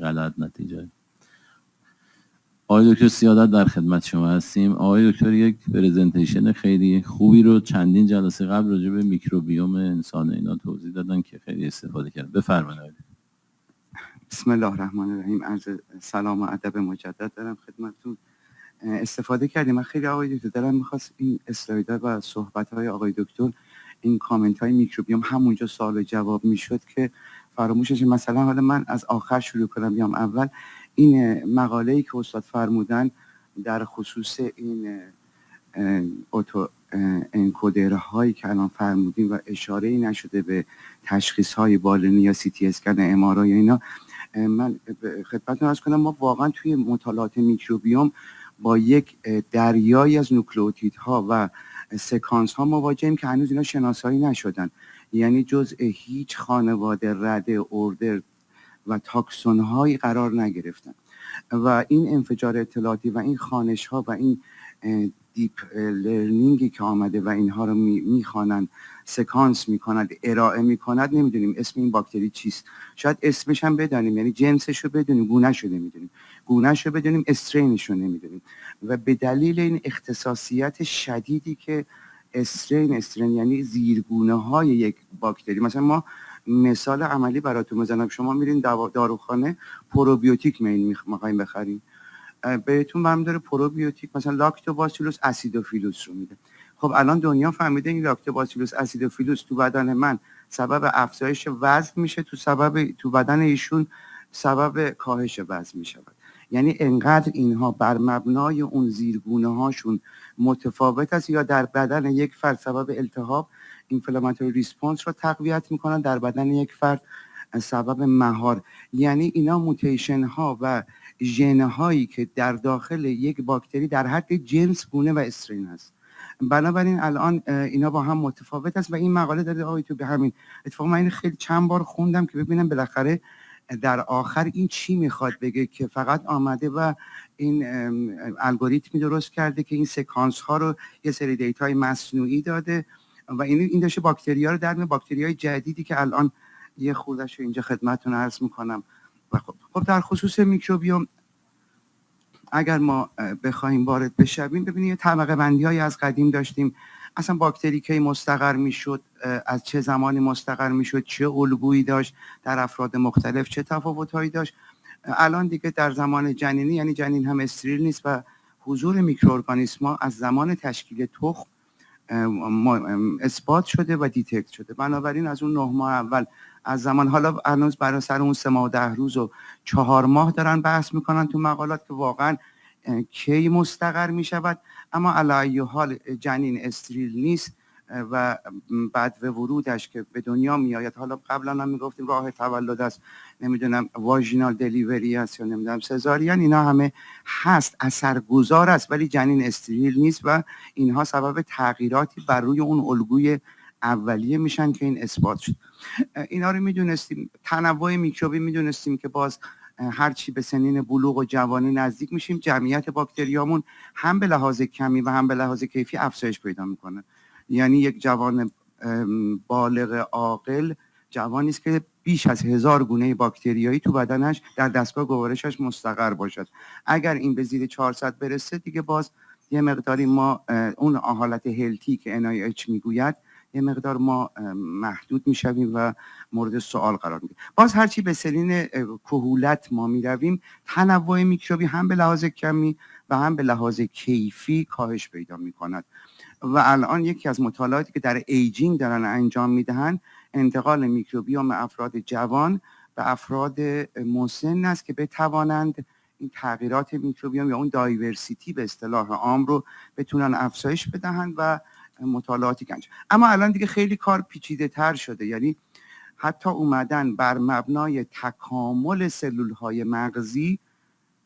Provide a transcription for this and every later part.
غلط نتیجه. آقای دکتر سیادت در خدمت شما هستیم. آقای دکتر یک پرزنتیشن خیلی خوبی رو چندین جلسه قبل راجع به میکروبیوم انسان اینا توضیح دادن که خیلی استفاده کردن. بفرمایید. بسم الله الرحمن الرحیم. عرض سلام و ادب مجدد دارم خدمتتون. استفاده کردیم. من خیلی آقای دکتر دلم می‌خواست این اسلایدها و صحبت‌های آقای دکتر، این کامنت‌های میکروبیوم همونجا سوال و جواب میشد که فراموشش. مثلا حالا من از آخر شروع کنم بیام اول. این مقاله‌ای که استاد فرمودن در خصوص این اوتو انکودرهایی که الان فرمودیم و اشاره‌ای نشده به تشخیص‌های بالینی یا سی تی اسکن ام آر آی اینا، من خدمتتون عرض کنم ما واقعا توی مطالعات میکروبیوم با یک دریایی از نوکلئوتیدها و سکانس ها مواجهیم که هنوز اینا شناسایی نشدن، یعنی جزء هیچ خانواده رده اوردر و تاکسون هایی قرار نگرفتن و این انفجار اطلاعاتی و این خانش ها و این دیپ لرنینگی که آمده و اینها رو میخوانن، سکانس میکنند، ارائه میکند، نمیدونیم اسم این باکتری چیست. شاید اسمش هم بدانیم، یعنی جنسش رو بدونیم، گونه‌ش رو نمیدونیم، گونه‌ش رو بدونیم، استرینش رو نمیدونیم. و به دلیل این اختصاصیت شدیدی که استرین یعنی زیرگونه های یک باکتری، مثلا ما مثال عملی براتون بزنم، شما میرین داروخانه پروبیوتیک میخوایم بخریم، بهتون برمی داره پروبیوتیک مثلا لاکتوباسیلوس اسیدوفیلوس رو میده. خب الان دنیا فهمیده این لاکتوباسیلوس اسیدوفیلوس تو بدن من سبب افزایش وزن میشه، تو بدن ایشون سبب کاهش وزن میشه. یعنی انقدر اینها بر مبنای اون زیرگونه هاشون متفاوت است، یا در بدن یک فرد سبب التهاب اینفلاماتوری ریسپانس رو تقویت میکنن، در بدن یک فرد سبب مهار. یعنی اینا موتیشن ها و ژن هایی که در داخل یک باکتری در حد جنس، گونه و استرین هست. بنابراین الان اینا با هم متفاوت است و این مقاله داره آقای تو به همین اتفاقا من این خیلی چند بار خوندم که ببینم بالاخره در آخر این چی میخواد بگه، که فقط آمده و این الگوریتمی درست کرده که این سکانس ها رو یه سری دیتای مصنوعی داده و این داشته باکتریا رو در باکتریای جدیدی که الان یه خوردش اینجا خدمتتون عرض میکنم. و خب در خصوص میکروبیوم اگر ما بخوایم وارد بشیم، ببینید طبقه بندی های از قدیم داشتیم. اصلا باکتری کی مستقر میشد، از چه زمانی مستقر میشد، چه الگویی داشت، در افراد مختلف چه تفاوت‌هایی داشت. الان دیگه در زمان جنینی، یعنی جنین هم استریل نیست و حضور میکروارگانیسم‌ها از زمان تشکیل تخم اثبات شده و دیتکت شده. بنابراین از اون 9 ماه اول از زمان، حالا هنوز برای سر اون 3 ماه و 10 روز و 4 ماه دارن بحث میکنن تو مقالات که واقعا کی مستقر میشود، اما علی ای حال جنین استریل نیست و بعد به ورودش که به دنیا میآید، حالا قبلا هم میگفتیم راه تولد است، نمیدونم واژینال دلیوری است یا نمیدونم سزارین، اینا همه هست، اثرگذار است، ولی جنین استریل نیست و اینها سبب تغییراتی بر روی اون الگوی اولیه میشن که این اثبات شد. اینا رو میدونستیم. تنوع میکروبی میدونستیم که باز هرچی به سنین بلوغ و جوانی نزدیک میشیم، جمعیت باکتریامون هم به لحاظ کمی و هم به لحاظ کیفی افزایش پیدا میکنه. یعنی یک جوان بالغ عاقل جوانی است که بیش از 1000 گونه باکتریایی تو بدنش در دستگاه گوارشش مستقر باشد. اگر این به زیر 400 برسه دیگه باز یه مقداری ما اون حالت هلتی که NIH میگوید یه مقدار ما محدود میشویم و مورد سوال قرار میگیریم. باز هرچی به سنین کهولت ما میرویم، تنوع میکروبی هم به لحاظ کمی و هم به لحاظ کیفی کاهش پیدا میکند. و الان یکی از مطالعاتی که در ایجینگ دارن انجام میدهن، انتقال میکروبیوم افراد جوان به افراد مسن است که بتوانند این تغییرات میکروبیوم یا اون دایورسیتی به اصطلاح عام رو بتونن افزایش بدهند و مطالعاتی کنج. اما الان دیگه خیلی کار پیچیده تر شده، یعنی حتی اومدن بر مبنای تکامل سلول های مغزی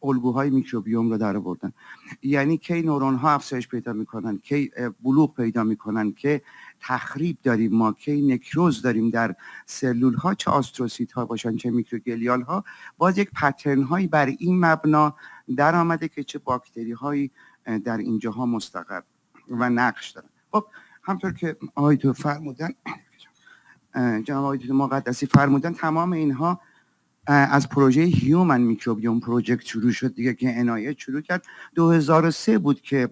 الگوهای میکروبیوم رو در آوردن. یعنی کی نورون ها افزایش پیدا میکنن، کی بلوغ پیدا میکنن، که تخریب داریم ما، کی نکروز داریم در سلول ها، چه آستروسیت ها باشن چه میکروگلیال ها. باز یک پترن هایی بر این مبنا در آمده که چه باکتری هایی در اینجاها مستقر و نقش دارن. خب همطور که آقای تو فرمودن، جناب آقای مقدسی فرمودن، تمام اینها از پروژه هیومن میکروبیوم پروژکت شروع شد دیگه که NIH شروع کرد. 2003 بود که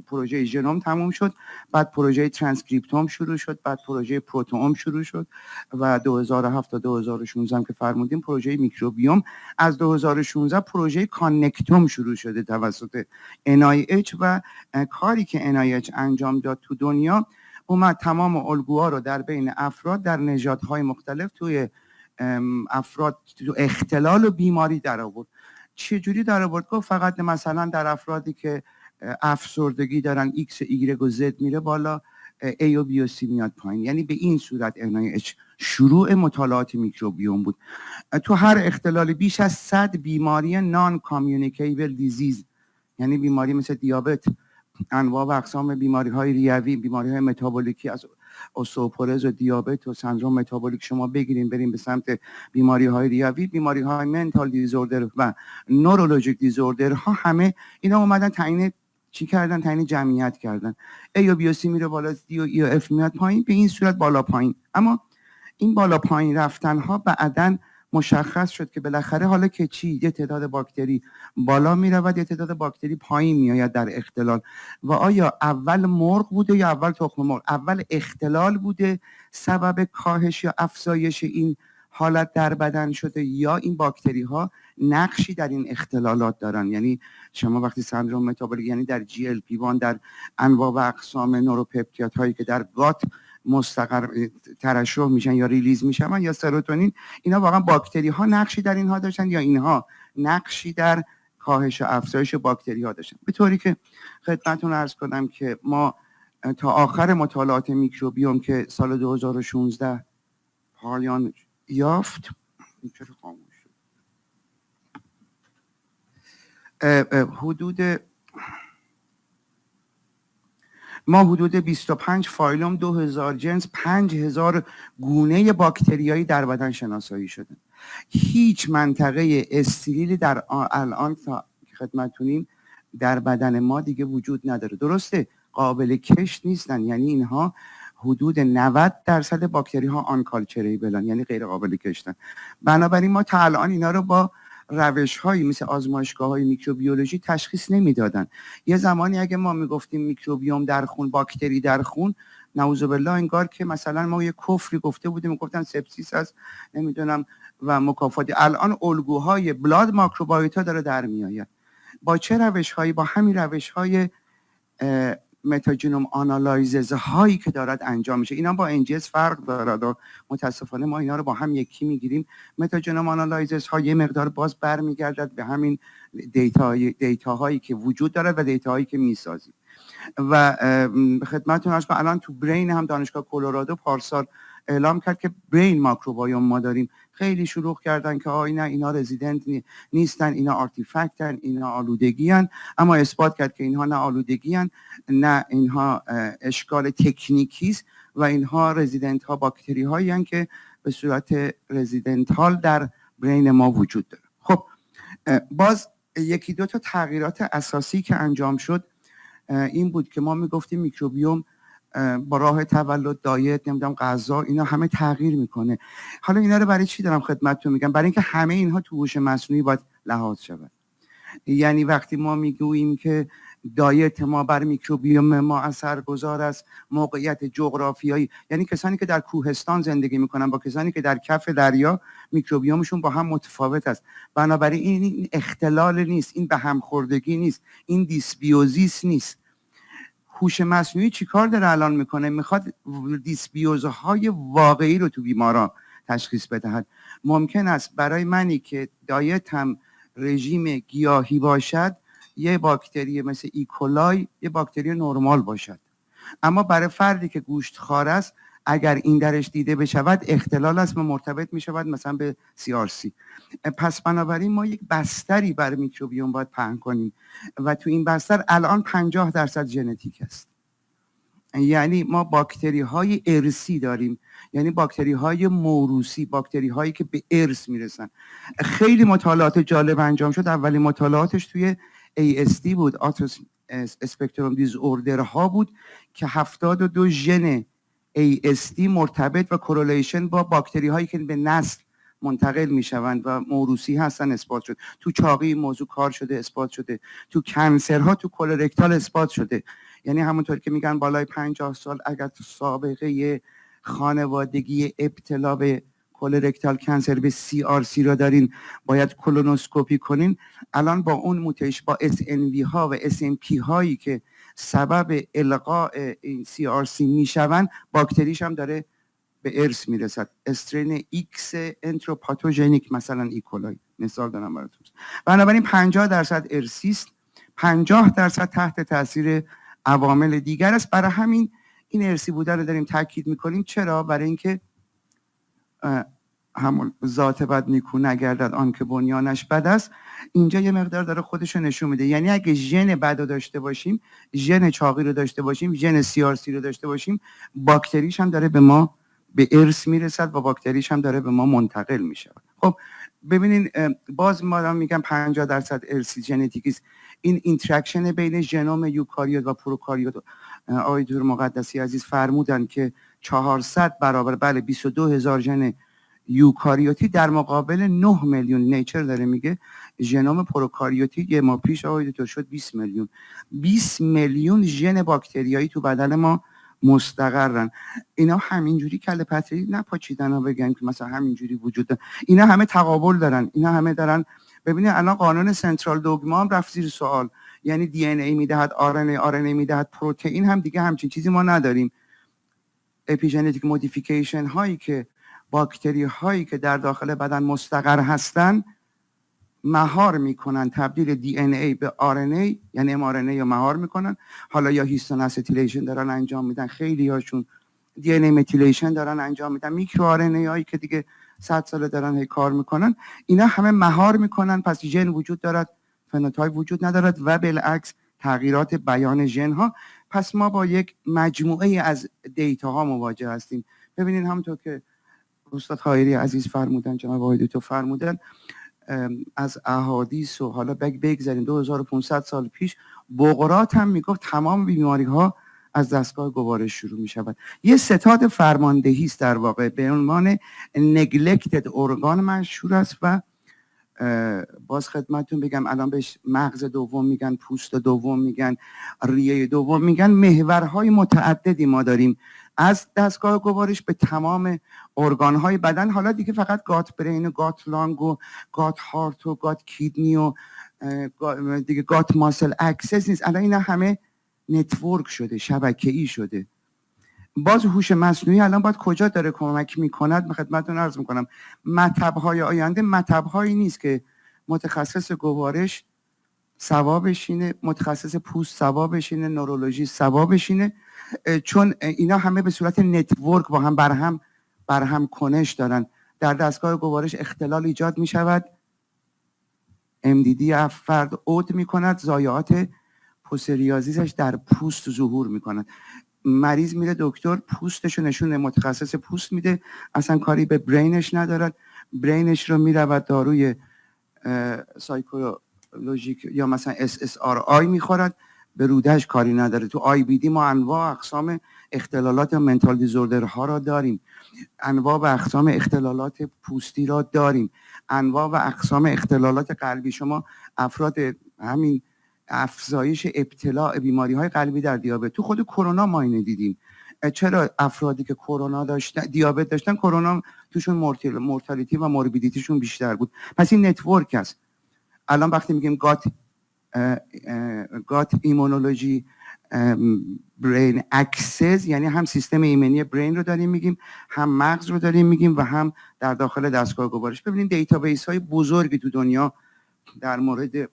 پروژه ژنوم تموم شد، بعد پروژه ترانسکریپتوم شروع شد، بعد پروژه پروتئوم شروع شد و 2007 تا 2016 هم که فرمودیم پروژه میکروبیوم. از 2016 پروژه کانکتوم شروع شده توسط NIH و کاری که NIH انجام داد تو دنیا اومد تمام الگوها رو در بین افراد در نژادهای مختلف توی افراد تو اختلال و بیماری در آورد. چه جوری در آورد؟ گفت فقط مثلا در افرادی که افسردگی دارن X و Y و Z میره بالا، A و B و C میاد پایین. یعنی به این صورت NIH شروع مطالعات میکروبیوم بود. تو هر اختلال بیش از 100 بیماری نان کامیونیکیبل دیزیز، یعنی بیماری مثل دیابت، انواع و اقسام بیماری‌های ریوی، بیماری‌های متابولیکی از استئوپروز و دیابت و سندرم متابولیک شما بگیریم بریم به سمت بیماری‌های ریوی، بیماری‌های منتال دیزوردر و نورولوژیک دیزوردر ها، همه اینا اومدن تعیین چی کردن؟ تعیین جمعیت کردن. A و B و C میره بالا، D و E و F میاد پایین، به این صورت بالا پایین. اما این بالا پایین رفتن ها بعداً مشخص شد که بالاخره حالا که چی، یه تعداد باکتری بالا می رود، یه تعداد باکتری پایین می آید در اختلال. و آیا اول مرغ بوده یا اول تخم مرغ؟ اول اختلال بوده سبب کاهش یا افزایش این حالت در بدن شده، یا این باکتری ها نقشی در این اختلالات دارن؟ یعنی شما وقتی سندرم متابولیک، یعنی در GLP-1، در انواع و اقسام نوروپپتیدهایی هایی که در گات مستقر ترشح میشن یا ریلیز میشن یا سروتونین، اینا واقعا باکتری ها نقشی در اینها داشتن یا اینها نقشی در کاهش و افزایش باکتری ها داشتن؟ به طوری که خدمتتون عرض کنم که ما تا آخر مطالعات میکروبیوم که سال 2016 پایان یافت، حدود 25 فایلوم، 2000 جنس، 5000 گونه باکتریایی در بدن شناسایی شده. هیچ منطقه استریلی در الان خدمتتونیم در بدن ما دیگه وجود نداره. درسته قابل کشت نیستن، یعنی اینها حدود 90% باکتری ها آن کالچریبلن، یعنی غیر قابل کشتن. بنابراین ما تا الان اینا رو با روش هایی مثل آزمایشگاه های میکروبیولوژی تشخیص نمیدادن. یه زمانی اگه ما میگفتیم میکروبیوم در خون، باکتری در خون، نعوذ بالله انگار که مثلا ما یه کفری گفته بودیم، میگفتن سپسیس هست نمیدونم و مکافاتی. الان الگوهای بلاد ماکروبایوتا داره در میآید. با چه روش هایی؟ با همین روش های متاجنوم آنالایزز هایی که دارد انجام میشه. اینا با NGS فرق دارد و متاسفانه ما اینا رو با هم یکی میگیریم. متاجنوم آنالایزز ها یه مقدار باز برمیگردد به همین دیتا هایی که وجود دارد و دیتا هایی که میسازیم. و خدمتتون عرض کنم الان تو برین هم دانشگاه کلرادو پارسال اعلام کرد که برین ماکروبایوم ما داریم. خیلی شروع کردن که اینا رزیدنت نیستن، اینا آرتیفکتن، اینا آلودگیان. اما اثبات کرد که اینها نه آلودگیان، نه اینها اشکال تکنیکی است و اینها رزیدنت ها باکتری هایی هستند که به صورت رزیدنتال در برین ما وجود داره. خب باز یکی دو تا تغییرات اساسی که انجام شد این بود که ما میگفتیم میکروبیوم با راه تولد، دایت، نمیدونم غذا، اینا همه تغییر میکنه. حالا اینا رو برای چی دارم خدمتتون میگم؟ برای اینکه همه اینها تو هوش مصنوعی باید لحاظ شود. یعنی وقتی ما میگوییم که دایت ما بر میکروبیوم ما اثرگذار است، موقعیت جغرافیایی، یعنی کسانی که در کوهستان زندگی میکنن با کسانی که در کف دریا میکروبیومشون با هم متفاوت است. بنابراین این اختلال نیست، این به هم خوردگی نیست، این دیسبیوزیس نیست. هوش مصنوعی چیکار داره الان میکنه؟ میخواد دیسبیوزهای واقعی رو تو بیمارا تشخیص بدهد. ممکن است برای منی که دایت هم رژیم گیاهی باشد یه باکتری مثل ایکولای یه باکتری نرمال باشد، اما برای فردی که گوشت خوار است اگر این درش دیده بشود اختلال است و مرتبط میشود مثلا به CRC. پس بنابراین ما یک بستری برای میکروبیوم باید پهن کنیم و تو این بستر الان 50% ژنتیک است. یعنی ما باکتری های ارثی داریم، یعنی باکتری های موروثی، باکتری هایی که به ارث میرسن. خیلی مطالعات جالب انجام شد. اولین مطالعاتش توی ASD بود، آتوس اسپکتروم دیزوردر ها بود که 72 ژن ASD مرتبط و کورولیشن با باکتری هایی که به نسل منتقل میشوند و موروثی هستن اثبات شد. تو چاقی موضوع کار شده اثبات شده، تو کنسرها تو کولرکتال اثبات شده. یعنی همونطور که میگن بالای 50 سال اگر تو سابقه خانوادگی ابتلا به کولرکتال کنسر به CRC را دارین باید کولونوسکوپی کنین. الان با اون موتیش با SNV ها و SMP هایی که سبب القاء این CRC میشوند، باکتریش هم داره به ارث میرسد. استرین X انتروپاتوژنیک مثلا ایکولای مثال دارم براتون. بنابراین 50% ارثی است، 50% تحت تاثیر عوامل دیگر است. برای همین این ارثی بودن رو داریم تاکید میکنیم. چرا؟ برای اینکه همون ذات بد نیکو نگردد آن که بنیانش بد است. اینجا یه مقدار داره خودش رو نشون میده. یعنی اگه ژن بد رو داشته باشیم، ژن چاقی رو داشته باشیم، ژن CRC رو داشته باشیم، باکتریش هم داره به ما به ارث میرسد و باکتریش هم داره به ما منتقل میشه. خب ببینین باز ما میگم 50% ارثی ژنتیک است. این اینتراکشن بین ژنوم یوکاریوت و پروکاریوت، آقای دکتر مقدسی عزیز فرمودن که 400 برابر، بله 22,000 ژن یوکاریوتی در مقابل 9 میلیون، نیچر داره میگه ژنوم پروکاریوتی یه ماه پیش آقای دکتر شد 20 میلیون. 20 میلیون ژن باکتریایی تو بدن ما مستقرن. اینا همینجوری کله پتری نپاچیدن ها بگن که مثلا همینجوری وجود دارن. اینا همه تقابل دارن، اینا همه دارن. ببینید الان قانون سنترال دوگما هم رفت زیر سوال. یعنی دی ان ای میدهد آر ان ای میدهد پروتئین، هم دیگه همچین چیزی ما نداریم. اپیژنتیک مودیفیکیشن هایی که باکتری هایی که در داخل بدن مستقر هستن مهار میکنن تبدیل دی ان ای به آر ان ای، یعنی ام آر ان ای رو مهار میکنن. حالا یا هیستون اسیتیلیشن دارن انجام میدن، خیلی هاشون دی ان ای متیلیشن دارن انجام میدن، میکرو آر ان ای هایی که دیگه 100 ساله دارن هی کار میکنن. اینا همه مهار میکنن، پس ژن وجود دارد، فنوتایپ وجود ندارد و بالعکس تغییرات بیان ژن ها. پس ما با یک مجموعه از دیتا ها مواجه هستیم. ببینید همونطور که استاد خایری عزیز فرمودن، جناب آقای دکتر فرمودن، از احادیث و حالا بگذاریم 2500 سال پیش بقراط هم میگفت تمام بیماری ها از دستگاه گوارش شروع می شود. یه ستاد فرماندهی است در واقع به عنوان neglected ارگان مشهور است و باز خدمتتون بگم الان بهش مغز دوم میگن، پوست دوم میگن، ریه دوم میگن. محورهای متعددی ما داریم از دستگاه گوارش به تمام ارگانهای بدن. حالا دیگه فقط گات برین و گات لانگ و گات هارت و گات کیدنی و دیگه گات ماسل اکسس نیست. الان اینا همه نتورک شده، شبکه‌ای شده. باز هوش مصنوعی الان باید کجا داره کمک میکند؟ خدمتتون عرض میکنم مطب‌های آینده مطب‌هایی نیست که متخصص گوارش سوا بشینه، متخصص پوست سوا بشینه، نورولوژی سوا بشینه، چون اینا همه به صورت نتورک با هم برهم کنش دارن. در دستگاه گوارش اختلال ایجاد میشود، MDD فرد عود میکند، ضایعات پوستریازیسش در پوست ظهور میکند. مریض میره دکتر، پوستشو نشونه، متخصص پوست میده، اصلا کاری به برینش ندارد. برینش رو میرود داروی سایکولوژیک یا مثلا SSRI میخورد، به رودهش کاری نداره. تو IBD ما انواع اقسام اختلالات منتال دیزوردر ها را داریم، انواع و اقسام اختلالات پوستی را داریم، انواع و اقسام اختلالات قلبی. شما افراد همین افزایش ابتلا بیماری های قلبی در دیابت تو خود کرونا ما اینو دیدیم. چرا افرادی که کرونا داشتن، دیابت داشتن، کرونا توشون مورتالیتی و موربیدیتیشون بیشتر بود. پس این نتورک است. الان وقتی میگیم گات ایمونولوژی برین اکسس، یعنی هم سیستم ایمنی برین رو داریم میگیم، هم مغز رو داریم میگیم و هم در داخل دستگاه گوارش. ببینید دیتابیس های بزرگی تو دنیا در مورد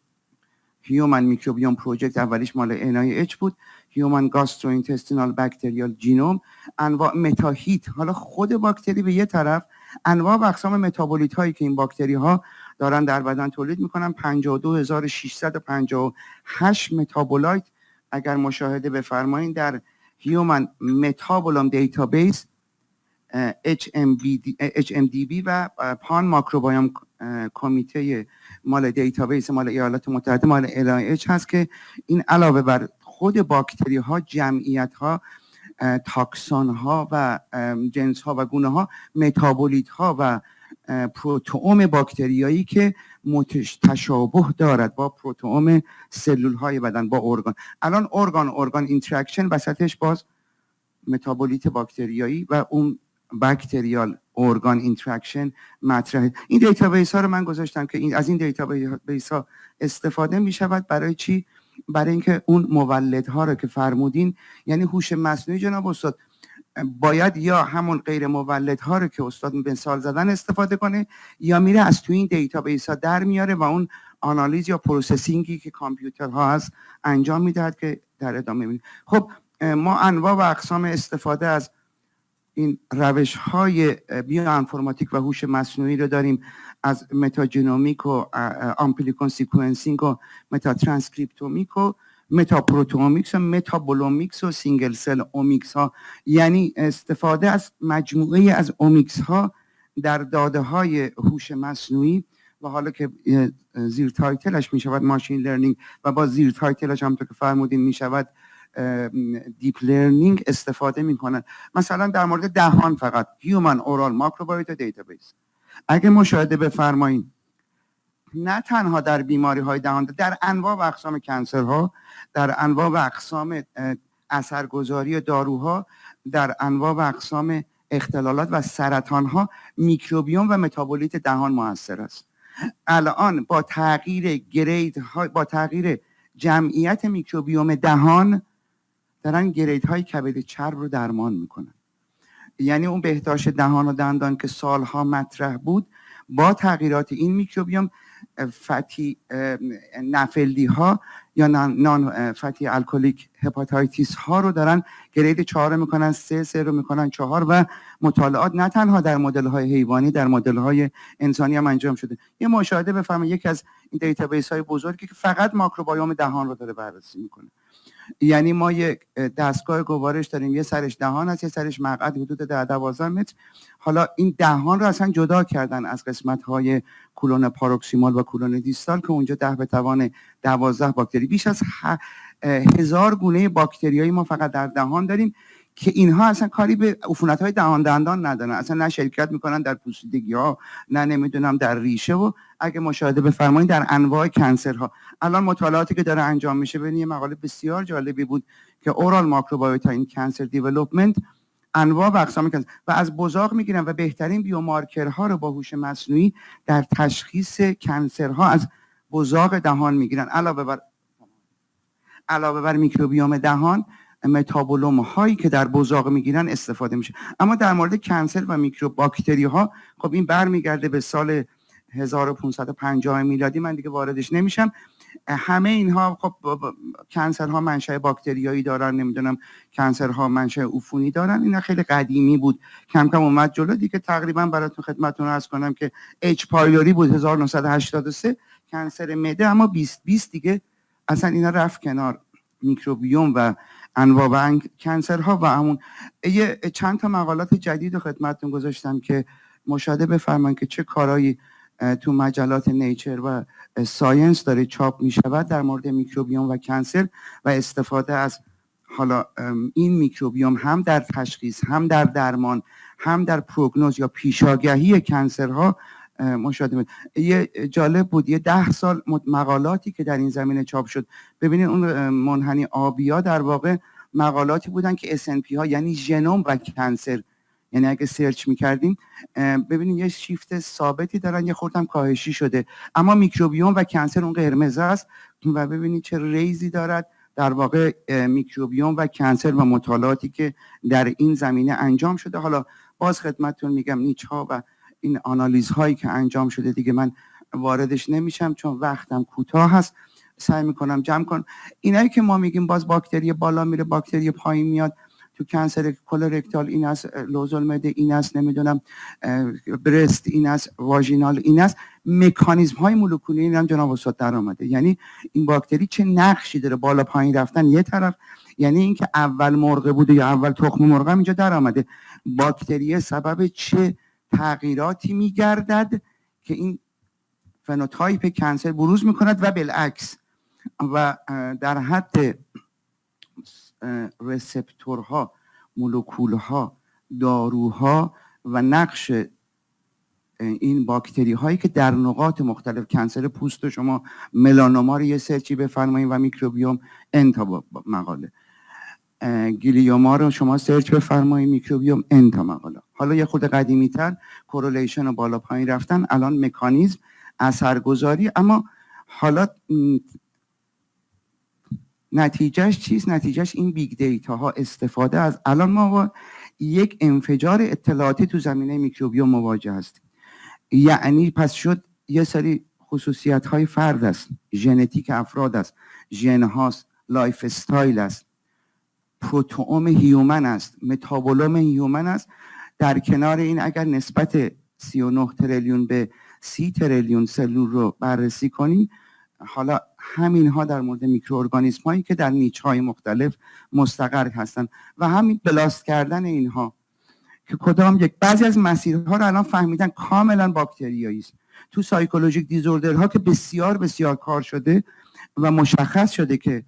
هیومن میکروبیوم پروژکت، اولیش مال NIH بود، هیومن گاستروینتستینال بکتریال جینوم، انواع متاهیت، حالا خود باکتری به یه طرف، انواع و اقسام متابولیت هایی که این باکتری ها دارن در بدن تولید میکنن، 52658 متابولایت اگر مشاهده بفرمایید در هیومن متابولوم دیتابیس HMDB و پان ماکروبیوم کمیته مال دیتابیس مال ایالات متحده مال NIH هست که این علاوه بر خود باکتری ها، جمعیت ها، تاکسون ها و جنس ها و گونه ها، متابولیت ها و پروتئوم باکتریایی که تشابه دارد با پروتئوم سلول های بدن، با ارگان. الان ارگان اینتراکشن وسطش باز متابولیت باکتریایی و اون باکتریال ارگان اینتراکشن مطرحه. این دیتابیس ها رو من گذاشتم که از این دیتابیس ها استفاده می شود برای چی؟ برای اینکه اون مولدها رو که فرمودین، یعنی هوش مصنوعی جناب استاد باید یا همون غیر مولدها رو که استاد مثال زدن استفاده کنه، یا میره از تو این دیتابیس ها در میاره و اون آنالیز یا پروسسینگی که کامپیوترها هست انجام میدهد که در ادامه میبینیم. خب ما انواع و اقسام استفاده از این روش های بیو انفورماتیک و هوش مصنوعی رو داریم، از متاجنومیک و آمپلیکون سیکونسینگ و متا ترانسکریپتومیک و متا پروتئومیکس و متابولومیکس و سینگل سل اومیکس ها، یعنی استفاده از مجموعه از اومیکس ها در داده های هوش مصنوعی و حالا که زیر تایتلش می شود ماشین لرنینگ و با زیر تایتلش همونطور که فرمودین می شود دیپ لرنینگ استفاده میکنن. مثلا در مورد دهان فقط هیومن اورال ماکروبایوتا دیتابیس اگه مشاهده بفرمایید، نه تنها در بیماری های دهان، در انواع و اقسام کنسرها، در انواع و اقسام اثرگذاری داروها، در انواع و اقسام اختلالات و سرطان ها میکروبیوم و متابولیت دهان موثر است. الان با تغییر گرید ها، با تغییر جمعیت میکروبیوم دهان دارن گرید های کبد چرب رو درمان میکنن. یعنی اون بهداشت دهان و دندان که سالها مطرح بود، با تغییرات این میکروبیوم فتی نفلدی ها یا نان فتی الکلیک هپاتایتیس ها رو دارن گرید 4 میکنن، 3 رو میکنن 4 و مطالعات نه تنها در مدل های حیوانی، در مدل های انسانی هم انجام شده. یه مشاهده بفرمایید، یکی از این دیتابیس های بزرگی که فقط ماکروبیوم دهان رو داره بررسی میکنه. یعنی ما یک دستگاه گوارش داریم، یه سرش دهان است، یه سرش مقعد حدود 10-12 متر. حالا این دهان رو اصلا جدا کردن از قسمت‌های کولون پاروکسیمال و کولون دیستال که اونجا 10 به توان 12 باکتری، بیش از 1000 گونه باکتریایی ما فقط در دهان داریم که اینها اصلا کاری به عفونت‌های دهان دندان ندارن، اصلا نه شرکت میکنن در پوسیدگی‌ها، نه نمیدونم در ریشه، و اگه مشاهده بفرمایید در انواع کنسرها. الان مطالعاتی که داره انجام میشه، ببینید یه مقاله بسیار جالبی بود که اورال ماکروبیوتا این کانسر دیولپمنت، انواع و اقسام کنسر و از بزاق میگیرن و بهترین بیومارکرها رو با هوش مصنوعی در تشخیص کنسرها از بزاق دهان میگیرن. علاوه بر میکروبیوم دهان، متابولوم هایی که در بزاق میگیرن استفاده میشه. اما در مورد کنسر و میکروباکتری ها، خب این برمیگرده به سال 1550 میلادی، من دیگه واردش نمیشم. همه اینها خب کنسرها منشأ باکتریایی دارن، نمیدونم کنسرها منشأ عفونی دارن، اینا خیلی قدیمی بود، کم کم اومد جلو دیگه. تقریبا براتون خدمتتون عرض کنم که اچ پایلوری بود 1983 کنسر معده، اما 2020 دیگه اصلا اینا رفت کنار، میکروبیوم و انواع و کنسرها. و همون چند تا مقالات جدید رو خدمتتون گذاشتم که مشاهده بفرمایید که چه کارهایی تو مجلات نیچر و ساینس داره چاپ می شود در مورد میکروبیوم و کنسر و استفاده از حالا این میکروبیوم هم در تشخیص، هم در درمان، هم در پروگنوز یا پیشاگهی کنسرها مشاهده می. یه جالب بود، یه 10 سال مقالاتی که در این زمینه چاپ شد. ببینید اون منحنی آبیا در واقع مقالاتی بودن که SNP ها یعنی ژنوم و کنسر، یعنی اگه سرچ میکردیم ببینید یه شیفت ثابتی دارن، یه خورده هم کاهشی شده، اما میکروبیوم و کنسر اون قرمز است و ببینید چه ریزی دارد در واقع میکروبیوم و کنسر و مطالعاتی که در این زمینه انجام شده. حالا باز خدمتتون میگم نیچ‌ها و این آنالیزهایی که انجام شده دیگه من واردش نمیشم چون وقتم کوتاه هست، سعی میکنم جمع کنم. اینایی که ما میگیم باز باکتری بالا میره باکتری پایین میاد، تو کنسر کولورکتال این است، لوزال معده این است، نمیدونم برست این است، واژینال این است، مکانیزم های مولکولی این هم جناب استاد در آمده. یعنی این باکتری چه نقشی داره، بالا پایین رفتن یه طرف، یعنی اینکه اول مرغ بوده یا اول تخم مرغ هم اینجا در آمده، باکتری سبب چه تغییراتی میگردد که این فنوتایپ کنسر بروز میکند و بالعکس. و در حد رسپتورها، مولکولها، داروها و نقش این باکتری هایی که در نقاط مختلف، کنسر پوست شما ملانوما رو یه سرچی بفرمایید و میکروبیوم انتا مقاله، گلیوما رو شما سرچ بفرمایید میکروبیوم انتا مقاله. حالا یه خود قدیمی تر کورلیشن و بالا پایین رفتن، الان مکانیزم اثرگذاری، اما حالا نتیجهش چیست؟ نتیجهش این بیگ دیتا ها، استفاده از الان ما با یک انفجار اطلاعاتی تو زمینه میکروبیوم مواجه هستیم. یعنی پس شد یه سری خصوصیت های فرد است، ژنتیک افراد است، ژن هاست، لایف استایل است، پروتئوم هیومن است، متابولوم هیومن است. در کنار این اگر نسبت 39 تریلیون به 30 تریلیون سلول رو بررسی کنیم، حالا همین ها در مورد میکروارگانیسم هایی که در نیچه های مختلف مستقر هستند و همین بلاست کردن اینها که کدام یک، بعضی از مسیرها رو الان فهمیدن کاملا باکتریایی است. تو سایکولوژیک دیزوردرها که بسیار بسیار کار شده و مشخص شده که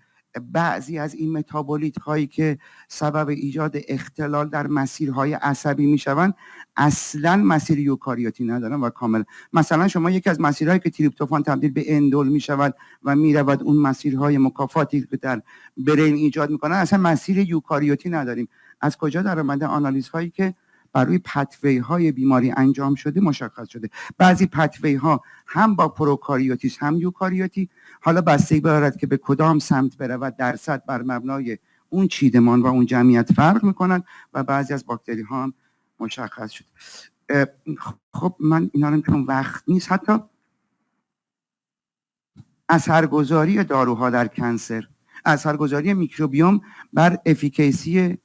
بعضی از این متابولیت هایی که سبب ایجاد اختلال در مسیرهای عصبی میشوند اصلا مسیر یوکاریوتی ندارن و کامل. مثلا شما یکی از مسیرهایی که تریپتوفان تبدیل به اندول میشود و میرود اون مسیرهای مکافاتی که در برین ایجاد میکنن اصلا مسیر یوکاریوتی نداریم. از کجا در اومده؟ آنالیز هایی که بر روی پتوی های بیماری انجام شده مشخص شده. بعضی پتوی ها هم با پروکاریوتی هم یوکاریوتی، حالا بستگی دارد که به کدام سمت برود، درصد بر مبنای اون چیدمان و اون جمعیت فرق میکنن و بعضی از باکتری ها هم مشخص شده. خب من اینا رو میگم وقت نیست. حتی اثرگذاری داروها در کنسر، اثرگذاری میکروبیوم بر افیکیسی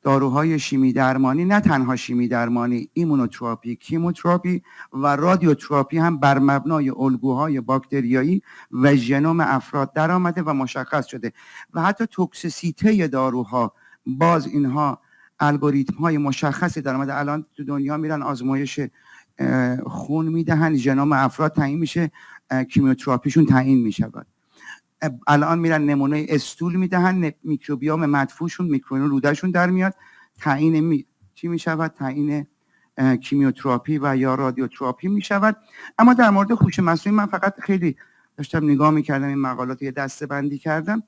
داروهای شیمی درمانی، نه تنها شیمی درمانی، ایمونوتراپی، کیموتراپی و رادیوتراپی هم بر مبنای الگوهای باکتریایی و ژنوم افراد در آمده و مشخص شده. و حتی توکسیسیته داروها، باز اینها الگوریتم های مشخصی در آمده. الان تو دنیا میرن آزمایش خون میدهن، ژنوم افراد تعیین میشه، کیموتراپیشون تعیین میشود. الان میرن نمونه استول میدهن، میکروبیوم مدفوعشون، میکروبیوم رودهشون در میاد، تعیین چی میشود؟ تعیین کیمیوتراپی و یا رادیوتراپی میشود. اما در مورد هوش مصنوعی من فقط خیلی داشتم نگاه میکردم این مقالات، یه دسته بندی کردم.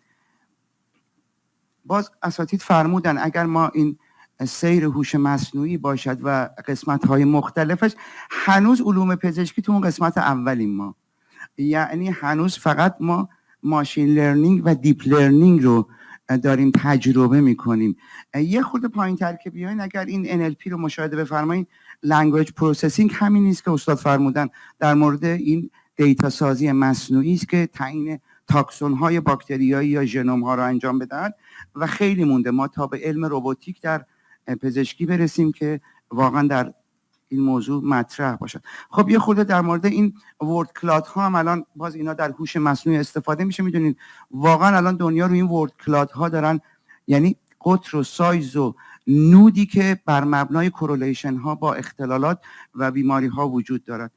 باز اساتید فرمودن اگر ما این سیر هوش مصنوعی باشد و قسمت های مختلفش، هنوز علوم پزشکی تو اون قسمت اولیم ما، یعنی هنوز فقط ما ماشین لرنینگ و دیپ لرنینگ رو داریم تجربه میکنیم. یه خورده پایین تر که بیاین، اگر این NLP رو مشاهده بفرمایید، لنگویج پروسسینگ همین نیست که استاد فرمودن، در مورد این دیتا سازی مصنوعی است که تعیین تاکسون های باکتریایی یا ژنوم ها رو انجام بدن و خیلی مونده ما تا به علم روباتیک در پزشکی برسیم که واقعا در این موضوع مطرح باشد. خب یه خورده در مورد این ورد کلاد ها هم الان باز اینا در هوش مصنوعی استفاده میشه. میدونید واقعا الان دنیا رو این ورد کلاد ها دارن، یعنی قطر و سایز و نودی که بر مبنای کورلیشن ها با اختلالات و بیماری ها وجود دارد.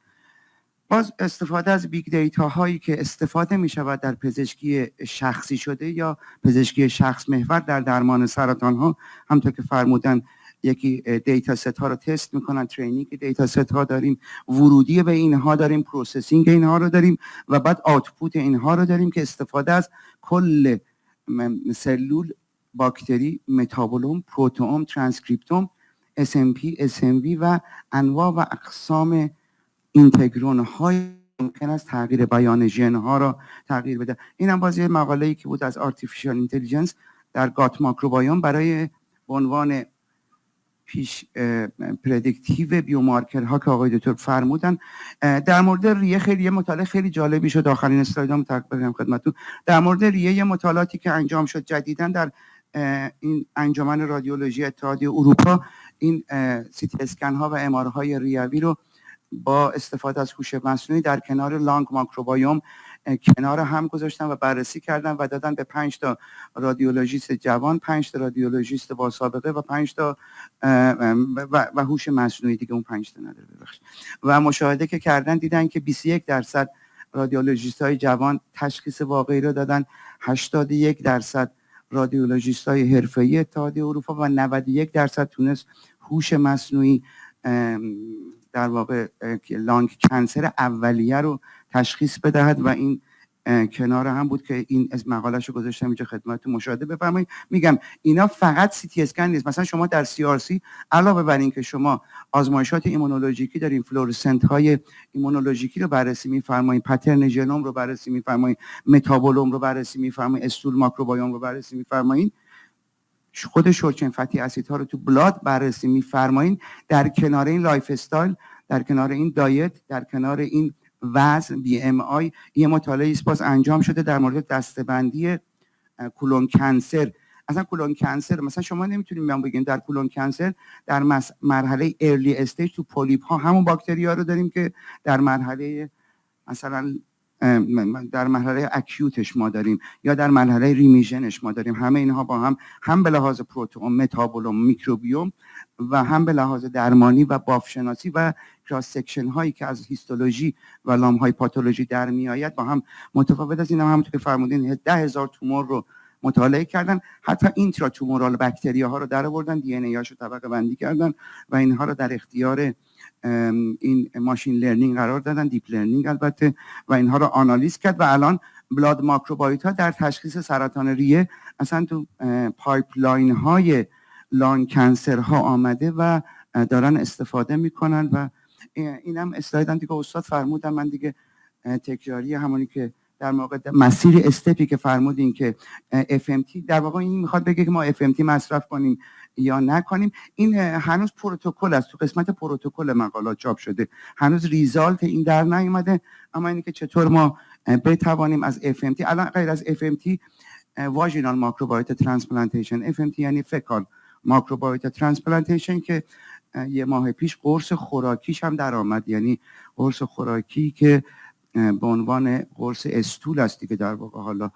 باز استفاده از بیگ دیتا هایی که استفاده می شود در پزشکی شخصی شده یا پزشکی شخص محور در درمان سرطان ها، همونطور که فرمودن یکی دیتا ست ها رو تست میکنن، ترینینگ دیتا ست ها داریم، ورودی به اینها داریم، پروسسینگ اینها رو داریم و بعد آوتپوت اینها رو داریم که استفاده از کل سلول، باکتری، متابولوم، پروتئوم، ترانسکریپتوم، SMP، SMV و انواع و اقسام اینتگرون های ممکن است تغییر بیان ژن ها را تغییر بده. این هم باز یه مقاله‌ای که بود از آرتفیشال اینتلیجنس در گات ماکروبایوم برای عنوان پیش پردیکتیو بیومارکر ها که آقای دکتر فرمودن. در مورد ریه خیلی یه مطالعه خیلی جالبی شد، آخرین اسلایدام تقریبا خدمتتون. در مورد ریه یه مطالعاتی که انجام شد جدیداً در این انجمن رادیولوژی اتحادیه اروپا، این سی تی اسکن ها و ام آر های ریوی رو با استفاده از هوش مصنوعی در کنار لانگ ماکروبایوم کنار هم گذاشتن و بررسی کردن و دادن به 5 تا رادیولوژیست جوان، 5 تا رادیولوژیست با سابقه و 5 تا و هوش مصنوعی دیگه، اون 5 تا نداره ببخشید. و مشاهده که کردن دیدن که 21% رادیولوژیست های جوان تشخیص واقعی رو دادن، 81% رادیولوژیست های حرفه‌ای اتحادیه اروپا و 91% تونست هوش مصنوعی در واقع لانگ کنسر اولیه رو تشخیص بدهد و این کنار هم بود که این از مقالهشو گذاشتم اینجا خدمتتون مشاهده بفرمایید. میگم اینا فقط سی تی اسکن نیست. مثلا شما در سی آر سی علاوه بر این که شما آزمایشات ایمونولوژیکی دارین، فلورسنت های ایمونولوژیکی رو بررسی می‌فرمایید، پترن ژنوم رو بررسی می‌فرمایید، متابولوم رو بررسی می‌فرمایید، استول ماکروبیوم رو بررسی می‌فرمایید، خود شورت فتی اسیدها رو تو بلاد بررسی می‌فرمایید. در کنار این لایف استایل، در کنار این دایت، در کنار این وزن، بی ام آی، یه مطالعه باز انجام شده در مورد دسته‌بندی کولون کنسر. اصلا کولون کنسر مثلا شما نمیتونید میام بگین در کولون کنسر در مرحله ارلی استیج تو پولیپ ها همون باکتریا رو داریم که در مرحله مثلا در مرحله اکیوتش ما داریم یا در مرحله ریمیژنش ما داریم. همه اینها با هم به لحاظ پروتئوم، متابولوم، میکروبیوم و هم به لحاظ درمانی و بافشناسی و کراس سکشن هایی که از هیستولوژی و لام های پاتولوژی در می آید با هم متفاوت است. اینا همونطور که فرمودین 10,000 تومور رو مطالعه کردن، حتی اینترا تومورال باکتریا ها رو در آوردن، دی ان ای هاشو طبقه بندی کردن و اینها رو در اختیار این ماشین لرنینگ قرار دادن، دیپ لرنینگ البته، و اینها رو آنالیز کرد و الان بلاد ماکروبایوت ها در تشخیص سرطان ریه اصلا تو پایپلاین های لانگ کنسر ها آمده و دارن استفاده میکنن. و اینم اسلایدم دیگه استاد فرمودن، من دیگه تکراری همونی که در واقع مسیر استپی که فرمودین که FMT در واقع این میخواد بگه که ما FMT مصرف کنیم یا نکنیم. این هنوز پروتکل است، تو قسمت پروتکل مقالات چاپ شده، هنوز ریزالت این در نیومده. اما اینه که چطور ما بتوانیم از FMT، الان غیر از FMT واژینال ماکروبایوت ترانسپلانتیشن، FMT یعنی فکال ماکروبایوت ترانسپلانتیشن که یه ماه پیش قرص خوراکیش هم در آمد، یعنی قرص خوراکی که به عنوان قرص استول است دیگه در واقع حالا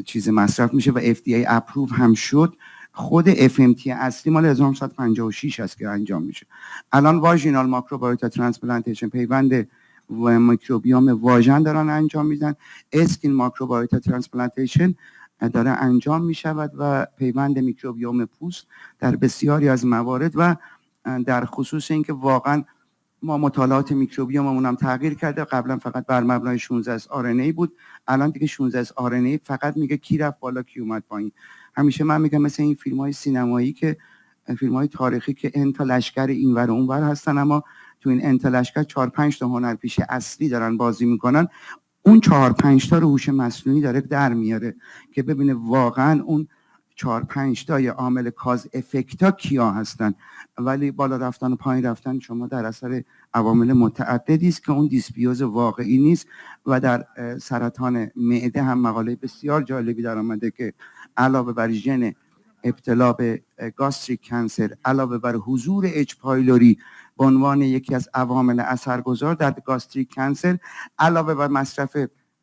چیز مصرف میشه و FDA اپروو هم شد. خود FMT اصلی مال 1956 است که انجام میشه. الان واژینال ماکروبایوت ترانسپلانتیشن، پیوند و میکروبیوم واژن دارن انجام میدن. اسکین ماکروبایوت ترانسپلانتیشن داره انجام میشود و پیوند میکروبیوم پوست در بسیاری از موارد. و در خصوص اینکه واقعا ما مطالعات میکروبیوممون هم تغییر کرده، قبلا فقط بر مبنای 16 RNA بود، الان دیگه 16 RNA فقط میگه کی رفت بالا کی اومد پایین. همیشه من میگم مثل این فیلم‌های سینمایی که فیلم‌های تاریخی که انتا لشکر اینور و اونور هستن، اما تو این انتا لشکر 4-5 تا هنرپیشه اصلی دارن بازی میکنن، اون 4-5 تا رو هوش مصنوعی داره در میاره که ببینه واقعا اون 4-5 تا یا عامل کاز افکتا کیا هستن. ولی بالا رفتن و پایین رفتن شما در اثر عوامل متعددی است که اون دیسبیوز واقعی نیست. و در سرطان معده هم مقاله بسیار جالبی در آمده که علاوه بر ژن ابتلا به گاستریک کنسر، علاوه بر حضور اچ پایلوری به عنوان یکی از عوامل اثرگذار در گاستریک کنسر، علاوه بر مصرف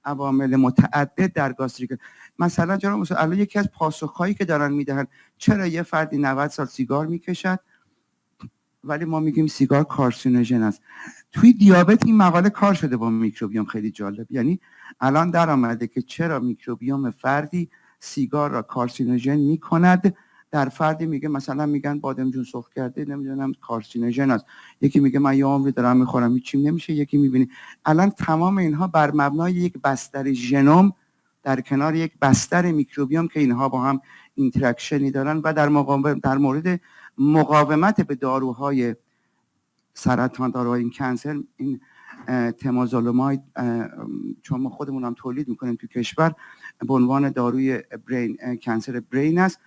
عوامل متعدد در گاستریک، مثلا الان یکی از پاسخهایی که دارن میدهن چرا یه فردی 90 سال سیگار میکشد ولی ما میگیم سیگار کارسینوژن است. توی دیابت این مقاله کار شده با میکروبیوم، خیلی جالب. یعنی الان در آمده که چرا میکروبیوم فردی سیگار را کارسینوژن میکند، در فردی میگه مثلا میگن بادمجون سرخ کرده نمیدونم کارسینوژن است، یکی میگه من یه عمری دارم میخورم هیچی نمیشه، یکی میبینی. الان تمام اینها بر مبنای یک بستر ژنوم در کنار یک بستر میکروبیوم که اینها با هم اینتراکشنی دارن و در مورد مقاومت به داروهای سرطان، داروهای کنسر، این تمازولوماید چون ما خودمون هم تولید میکنیم تو کشور به عنوان داروی برین، کنسر برین است،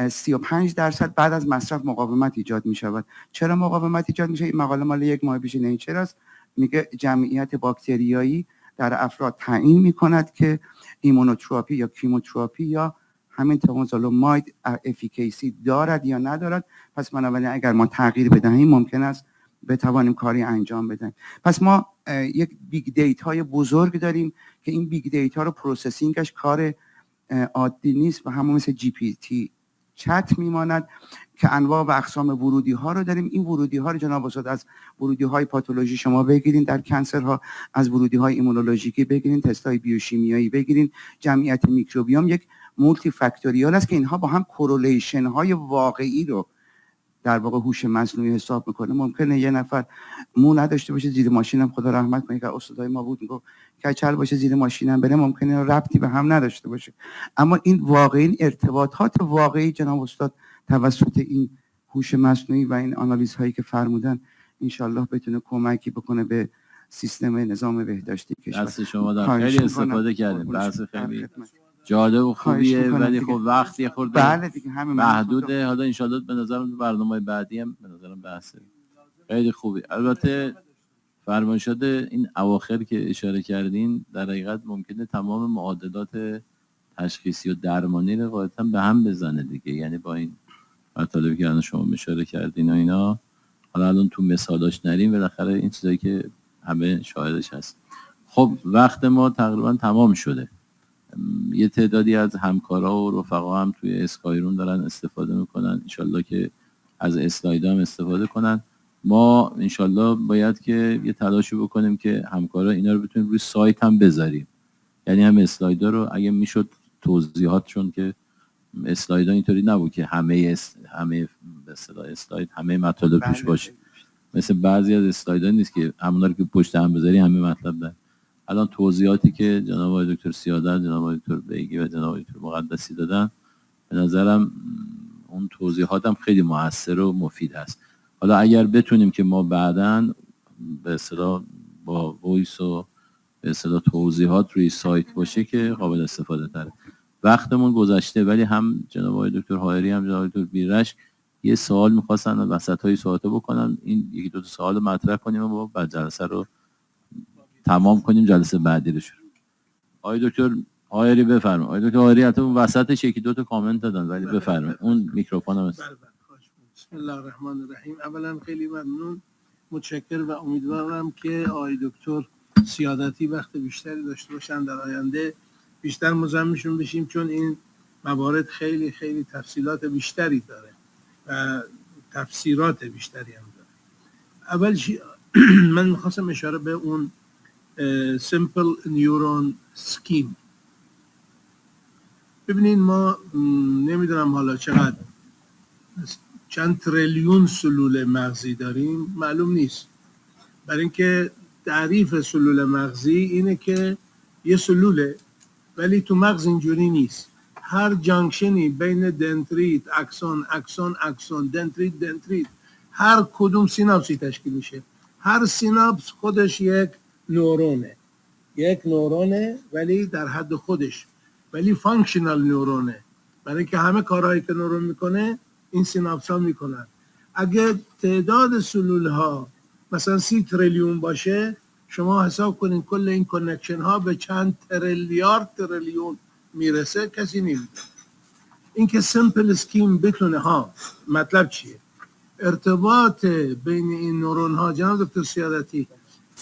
35% بعد از مصرف مقاومت ایجاد میشود. چرا مقاومت ایجاد میشه؟ این مقاله مال یک ماه پیش نیچر است، میگه جمعیت باکتریایی در افراد تعیین میکند که ایمونوتراپی یا کیموتراپی یا همین تمازولوماید افیکیسی دارد یا ندارد. پس بنابراین اگر ما تغییر بدهیم ممکن است بتوانیم کاری انجام بدهیم. پس ما یک بیگ دیتای بزرگ داریم که این بیگ دیتا رو پروسسینگش کار عادی نیست و همون مثل جی پی تی چت میماند که انواع و اقسام ورودی ها رو داریم. این ورودی ها رو جناب استاد از ورودی های پاتولوژی شما بگیرین در کنسرها، از ورودی های ایمونولوژیکی بگیرین، تست های بیوشیمیایی بگیرین، جمعیت میکروبیوم یک مولتی فاکتوریال است که اینها با هم کورولیشن های واقعی رو در واقع هوش مصنوعی حساب میکنه. ممکنه یه نفر مو نداشته باشه زیر ماشینم، خدا رحمت کنه که استادای ما بود میگفت کچل باشه زیر ماشینم بره، ممکنه ربطی به هم نداشته باشه. اما این واقعی ارتباطات واقعی جناب استاد توسط این هوش مصنوعی و این آنالیز هایی که فرمودن انشالله بتونه کمکی بکنه به سیستم نظام بهداشتی کشور. دست شما در خیلی استفاده کردیم، بحث خیلی جالب و خوبیه، ولی خب وقتی خورده بله دیگه همین محدوده. حالا انشالله به نظرم برنامه‌های بعدی هم به نظرم بحث خیلی خوبی. البته فرمایشات این اواخر که اشاره کردین در حقیقت ممکنه تمام معادلات تشخیصی و درمانی رو قاعدتاً به هم بزنه دیگه، یعنی با این مطالبی که الان شما اشاره کردین و اینا. حالا الان تو مثالاش نریم، بالاخره این چیزایی که همه شاهدش هست. خب وقت ما تقریبا تمام شده. یه تعدادی از همکارا و رفقا هم توی اسکایرون دارن استفاده میکنن، انشالله که از اسلایدها هم استفاده کنن. ما انشالله باید که یه تلاشی بکنیم که همکارا اینا رو بتونیم روی سایت هم بذاریم، یعنی هم اسلایدها رو اگه میشد توضیحات، چون که اسلایدها اینطوری نبود که همه به اصطلاح اسلاید همه مطالب توش باشه. مثل بعضی از اسلایدها نیست که همونا رو که پشت هم بذاری همه مطلب داره. الان توضیحاتی که جناب آقای دکتر سیادت، جناب آقای دکتر بیگی و جناب آقای دکتر مقدسی دادن، به نظرم اون توضیحات هم خیلی موثر و مفید است. حالا اگر بتونیم که ما بعداً به اصطلاح با وایس و به اصطلاح توضیحات روی سایت باشه که قابل استفاده تره. وقتمون گذشته، ولی هم جناب آقای دکتر حائری هم جناب آقای دکتر بیرش یه سوال می‌خواستن وسط‌های سوالاتو بکنن، این یکی دو تا سوال مطرح کنیم و بعد جلسه رو تمام کنیم، جلسه بعدی رو شروع. آقای دکتر حائری بفرمایید. آقای دکتر حائری البته اون وسطش یکی دو تا کامنت دادن، ولی بفرمایید اون میکروفون هم. بسم الله الرحمن الرحیم. اولا خیلی ممنون، متشکر و امیدوارم که آقای دکتر سیادتی وقت بیشتری داشته باشن در آینده، بیشتر مزاحمشون بشیم، چون این موارد خیلی خیلی تفصیلات بیشتری داره و تفسیرات بیشتری هم داره. اول من میخواستم اشاره به اون simple neuron scheme. ببینید ما نمیدونم حالا چند تریلیون سلول مغزی داریم، معلوم نیست. برای اینکه تعریف سلول مغزی اینه که یه سلوله، ولی تو مغز اینجوری نیست. هر جانکشنی بین دندریت، اکسون، اکسون، اکسون، دندریت، هر کدوم سیناپسی تشکیل میشه. هر سیناپس خودش یک نورونه، ولی در حد خودش، ولی فانکشنال نورونه، برای اینکه همه کارهایی که نورون میکنه این سیناپس ها میکنن. اگه تعداد سلول ها مثلا 30 تریلیون باشه، شما حساب کنین کل این کانکشن ها به چند تریلیون میرسه، کسی نمیدونه. این که سیمپل اسکیم بتونه مطلب چیه؟ ارتباط بین این نورون ها، جناب دکتر سیادتی،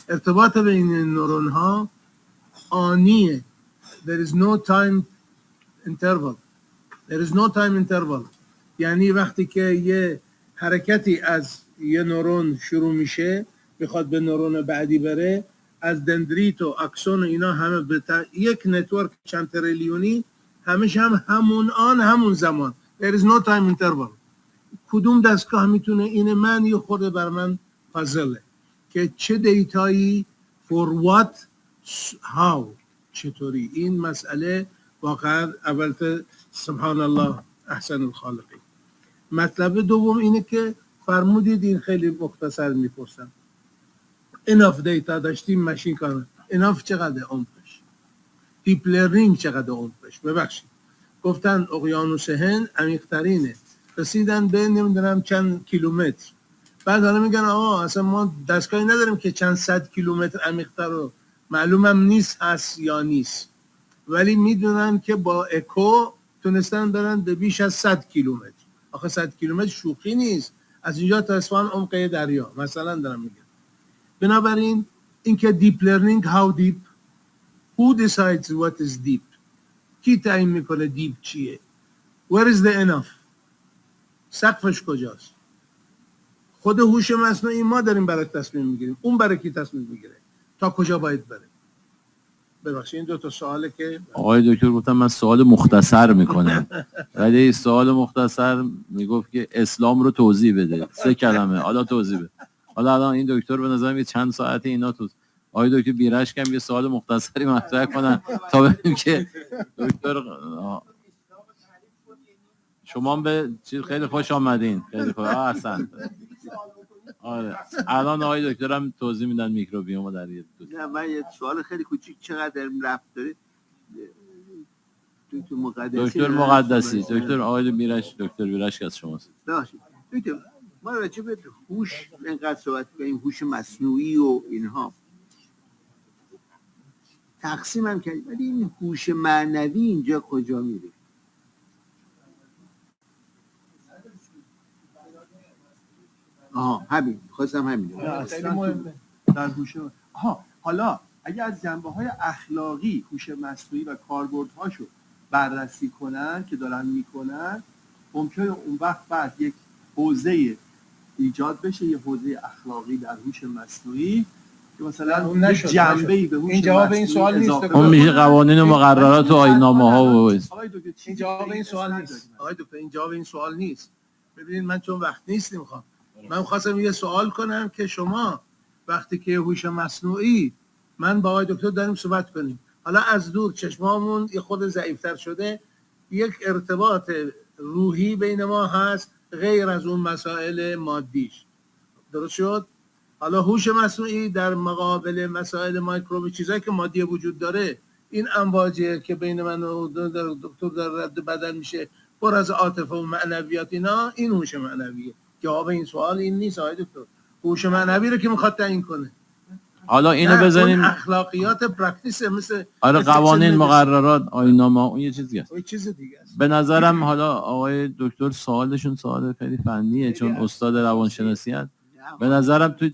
ارتباط بین این نورون ها آنیه. There is no time interval. یعنی وقتی که یه حرکتی از یه نورون شروع میشه میخواد به نورون بعدی بره، از دندریت و اکسون و اینا همه یک نتورک چند تریلیونی، همش همون زمان. There is no time interval. کدوم دستگاه میتونه اینه؟ من یه خورده بر من پازله که چه دیتایی for what how چطوری. این مسئله واقعا اولت سبحان الله احسن الخالقین. مطلب دوم اینه که فرمودید، این خیلی مختصر میپرسم، enough دیتا داشتیم ماشین کار، enough چقدر عمقش؟ دیپ لرنینگ چقدر عمقش؟ ببخشید گفتن اقیانوس هند عمیق‌ترینه، رسیدن به نمیدونم چند کیلومتر، بعد حالا میگن اصلا ما دستگاهی نداریم که چند صد کیلومتر عمیق‌تر رو معلومم نیست هست یا نیست، ولی میدونن که با اکو تونستن برن به بیش از 100 کیلومتر. آخه 100 کیلومتر شوخی نیست، از اینجا تا اصفهان عمق دریا مثلا دارم میگم. بنابراین اینکه دیپ لرنینگ how deep, who decides what is deep؟ کی تعیین میکنه دیپ چیه؟ where is the enough؟ سقفش کجاست؟ خود هوش مصنوعی ما داریم برای تصمیم میگیریم، اون برای کی تصمیم میگیره؟ تا کجا باید بره؟ ببخشید این 2 تا سواله که آقای دکتر گفتم من سوال مختصر میکنم، ولی سوال مختصر میگفت که اسلام رو توضیح بده، 3 کلمه، حالا توضیح بده. حالا الان این دکتر به نظر میاد چند ساعته اینا تو آقای دکتر بیرشک هم یه سوال مختصری مطرح کنن تا ببینیم که دکتر شما به چیز خیلی خوش آمدین، خیلی خوش احسن. آره الان آقای دکترم توضیح میدن میکروبیوم در یه نه من یه سوال خیلی کوچیک چقدر رفت داره دکتر مقدسی دکتر آقای دکتر بیرشک از شماست. ببخشید دکتر ما راجع به هوش اینقدر صحبت کنیم، هوش مصنوعی و اینها تقسیم هم کردیم، ولی این هوش معنوی اینجا کجا میره؟ همین خواستم همین خیلی مهمه در هوش. حالا اگه از جنبه‌های اخلاقی هوش مصنوعی و کاربردهاشو بررسی کنن که دارن میکنن، ممکنه اون وقت بعد یک حوزه ایجاد بشه، یه حوزه اخلاقی در هوش مصنوعی که مثلا یک جنبه‌ای به هوش این جواب این سوال نیست. اون میشه قوانین و مقررات و آیین‌نامه‌ها و این جواب این سوال نیست. آقای دکتر این جواب این سوال نیست. ببینید من چون وقت نیست نمیخوام. من خواستم یه سوال کنم که شما وقتی که هوش مصنوعی من با آقای دکتر داریم صحبت کنیم، حالا از دور چشمامون یه خود ضعیفتر شده، یک ارتباط روحی بین ما هست غیر از اون مسائل مادیش، درست شد؟ حالا هوش مصنوعی در مقابل مسائل مایکروبی چیزایی که مادی وجود داره، این امواجه که بین من و دکتر در رد بدن میشه پر از عاطفه و معنویات، اینا این هوش معنویه. جواب این سوال این نیست آقای دکتر. هوش معنوی رو که میخواد تعیین کنه. حالا اینو بزنیم اخلاقیات پرکتیس مثل آره قوانین مقررات آیین‌نامه اون یه چیز دیگه است. اون چیز دیگه است. به نظرم حالا آقای دکتر سوالشون سوال خیلی فنیه چون استاد روانشناسی هست. به نظرم تو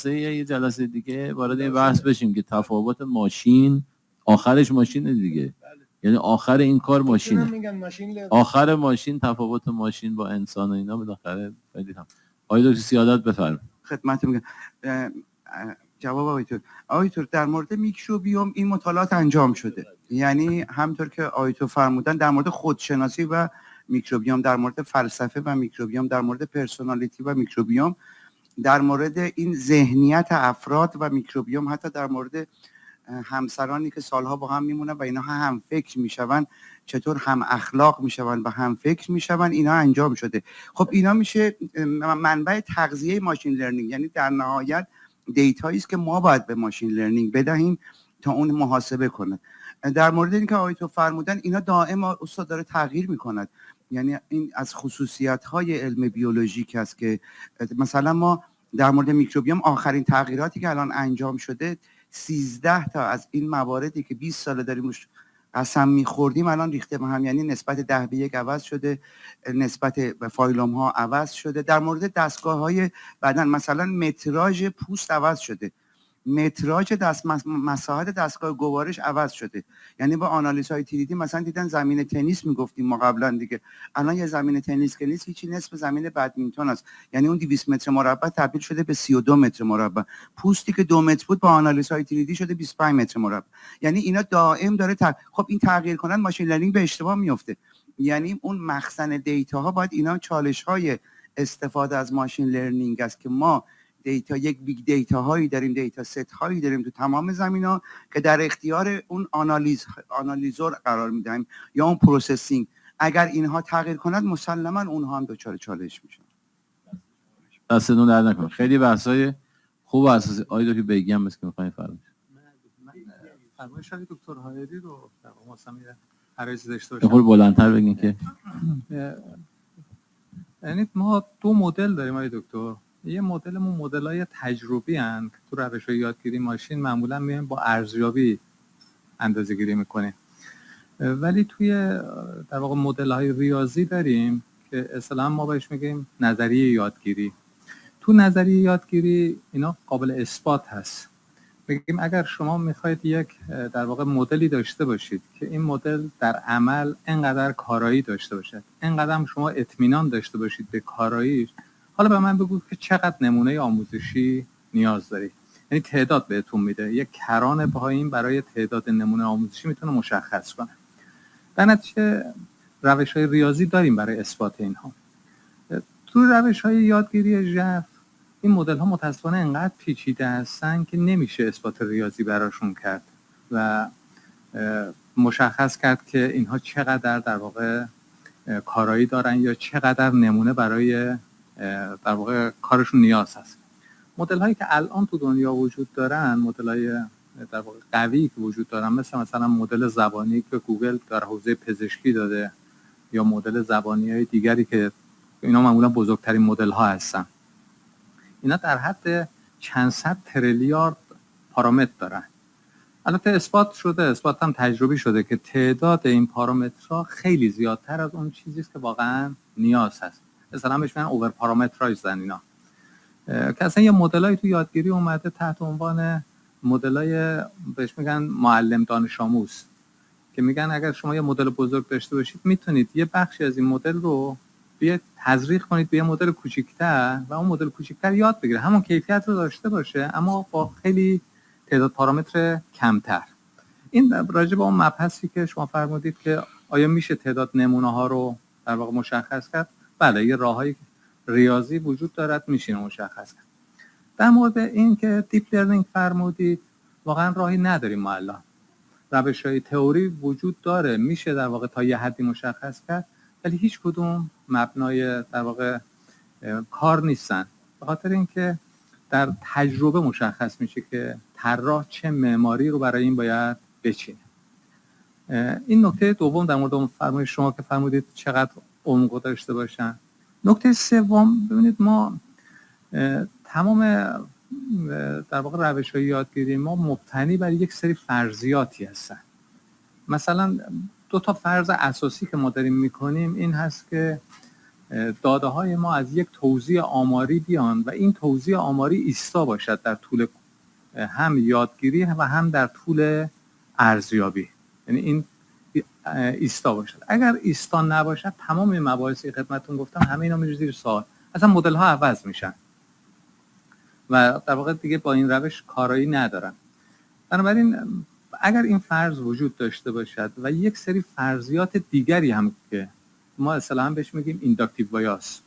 یه جلسه دیگه وارد این بحث بشیم که تفاوت ماشین آخرش ماشینه دیگه، یعنی آخر این کار ماشینه، آخر ماشین تفاوت ماشین با انسان و اینا بالاخره خیلی هم. آقای دکتر سیادت بفرمایید. خدمت میگم جواب آقای دکتر در مورد میکروبیوم این مطالعات انجام شده، یعنی همطور که آقای دکتر فرمودن در مورد خودشناسی و میکروبیوم، در مورد فلسفه و میکروبیوم، در مورد پرسونالیتی و میکروبیوم، در مورد این ذهنیت افراد و میکروبیوم، حتی در مورد همسرانی که سالها با هم میمونن و اینا هم فکر میشون چطور هم اخلاق میشون و هم فکر میشون، اینا انجام شده. خب اینا میشه منبع تغذیه ماشین لرنینگ، یعنی در نهایت دیتایی است که ما باید به ماشین لرنینگ بدهیم تا اون محاسبه کنه. در مورد اینکه آقای تو فرمودن اینا دائم استاد داره تغییر میکند، یعنی این از خصوصیت‌های علم بیولوژیک است که مثلا ما در مورد میکروبیوم آخرین تغییراتی که الان انجام شده 13 تا از این مواردی که 20 سال داریم روش قسم می‌خوردیم الان ریخته به هم، یعنی نسبت 10 به 1 عوض شده، نسبت به فایلوم ها عوض شده. در مورد دستگاه‌های بدن مثلا متراژ پوست عوض شده، متراژ مساحت دستگاه گوارش عوض شده، یعنی با آنالیزهای تریدی مثلا دیدن زمین تنیس میگفتیم ما قبلا دیگه، الان یه زمین تنیس که نیست، هیچی نصف زمین بدمینتون است، یعنی اون 200 متر مربع تبدیل شده به 32 متر مربع، پوستی که 2 متر بود با آنالیزهای تریدی شده 25 متر مربع، یعنی اینا دائم داره خب این تغییر کنن ماشین لرنینگ به اشتباه میفته، یعنی اون مخزن دیتا ها باید اینا چالش های استفاده از ماشین لرنینگ است که ما دیتا یک بیگ دیتا هایی داریم، دیتا ست هایی داریم تو تمام زمینا که در اختیار اون آنالیزور قرار میدیم یا اون پروسسینگ. اگر اینها تغییر کند مسلما اونها هم دچار چالش میشن. دستتون درد نکنه. خیلی بحثای خوب اساسی آیدو که بگم بس که میخواین فرمایید. فرمایش دکتر هایدی رو در واقع واسه عرض داشته باشم. بخور بلندتر بگین که یعنی ما 2 مدل داریم آقای دکتر. یه مدلمون مدل‌های تجربی هستند تو روش‌های یادگیری ماشین معمولا میایم با ارزیابی اندازه‌گیری میکنیم، ولی توی در واقع مدل‌های ریاضی داریم که اصطلاحاً ما بهش میگیم نظریه یادگیری. تو نظریه یادگیری اینا قابل اثبات هست. میگیم اگر شما میخواید یک در واقع مدلی داشته باشید که این مدل در عمل انقدر کارایی داشته باشد، انقدر شما اطمینان داشته باشید به کاراییش، حالا به من بگو که چقدر نمونه آموزشی نیاز دارید. یعنی تعداد بهتون میده. یک کران پایین برای تعداد نمونه آموزشی میتونه مشخص کنه. در نتیجه روش‌های ریاضی داریم برای اثبات اینها. تو روش‌های یادگیری ژرف این مدل‌ها متأسفانه انقدر پیچیده هستن که نمیشه اثبات ریاضی براشون کرد و مشخص کرد که اینها چقدر در واقع کارایی دارن یا چقدر نمونه برای در واقع کارشون نیاز هست. مدل‌هایی که الان تو دنیا وجود دارن، مدل‌های در واقع قوی که وجود دارن، مثلا مدل زبانی که گوگل در حوزه پزشکی داده یا مدل زبانی‌های دیگری که اینا معمولا بزرگترین مدل‌ها هستن. اینا در حد چند صد تریلیارد پارامتر دارن. البته اثبات شده، اثبات هم تجربی شده که تعداد این پارامترها خیلی زیادتر از اون چیزی است که واقعا نیاز هست. مثلا بهش میگن اوور پارامترایزن اینا. که اصلا یه مدلایی تو یادگیری اومده تحت عنوان مدلای بهش میگن معلم دانش آموز، که میگن اگر شما یه مدل بزرگ داشته باشید میتونید یه بخشی از این مدل رو بیاید تزریق کنید به یه مدل کوچیک‌تر و اون مدل کوچیک‌تر یاد بگیره، همون کیفیت رو داشته باشه اما با خیلی تعداد پارامتر کمتر. این راجع به اون مبحثی که شما فرمودید که آیا میشه تعداد نمونه‌ها رو در واقع مشخص کرد؟ بله، یه راههای ریاضی وجود دارد میشه مشخص کرد. در مورد این که دیپ لرنینگ فرمودید، واقعا راهی نداریم ما الان. روش‌های تئوری وجود داره، میشه در واقع تا یه حدی مشخص کرد، ولی هیچ کدوم مبنای در واقع کار نیستن، به خاطر اینکه در تجربه مشخص میشه که طراح چه معماری رو برای این باید بچینه. این نکته دوم در مورد فرمایش شما که فرمودید چقدر عمق داشته باشن. نکته سوم، ببینید ما تمام در واقع روش‌های یادگیری ما مبتنی بر یک سری فرضیاتی هستن. مثلا 2 تا فرض اساسی که ما داریم میکنیم این هست که داده های ما از یک توزیع آماری بیان و این توزیع آماری ایستا باشد در طول هم یادگیری و هم در طول ارزیابی، یعنی این ایستا باشد. اگر ایستا نباشد تمام این مباحثی خدمتتون گفتم همه اینا میره زیر سوال، اصلا مدل ها عوض میشن و در واقع دیگه با این روش کارایی ندارن. بنابراین اگر این فرض وجود داشته باشد و یک سری فرضیات دیگری هم که ما اصطلاحاً بهش میگیم اینداکتیو بایاس،